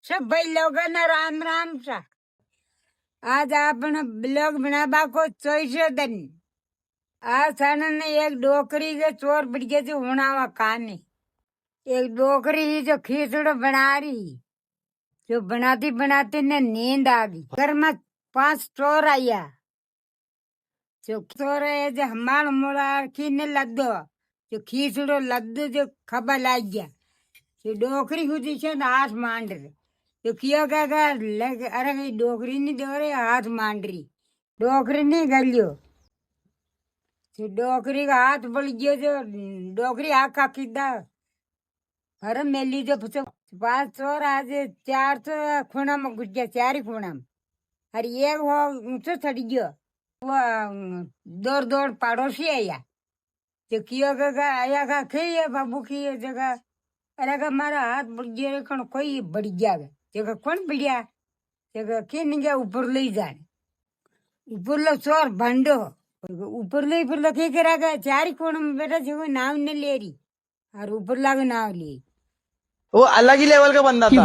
सब भाई लोगों ने राम राम सा। आज आपण ब्लॉग बनाबा को चोईसे दिन आज थाने ने एक डोकरी के चोर बिड़के जो होनावा कहानी। एक डोकरी ही जो खींचड़ो बना रही, जो बनाती बनाती ने नींद आ गई। घर में 5 चोर आया। जो चोर है जो हमार मोड़ा खीने लद्दो, जो खींचड़ो लद्दो जो खबर लाग गया। जो डोकरी खुदी से हाथ मांड रहे तो किया क्या अरे भाई डोकरी नहीं दो रहे हाथ मांड रही। डोकरी नहीं गलियो तो डोकरी का हाथ बढ़ गयो। जो डोकरी आका किदा अरे मेली जो 5 चोर आज 4 तो खूना में घुस गया, 4 ही खूना में। अरे एक वो ऊंचो चढ़ गयो। वो दौड़ दौड़ पड़ोसी आया तो किया क्या आया का खी बाबू की जगह। अरे का मारा हाथ बढ़ गया कौन कोई बढ़ गया जगह कौन बढ़िया जगह के नहीं गया ऊपर ले जाने ऊपर लो चोर भंडो ऊपर लो के करेगा 4 कोण में बेटा जो नाव ने ले रही और ऊपर लागो नाव ले वो अलग ही लेवल का बंदा था।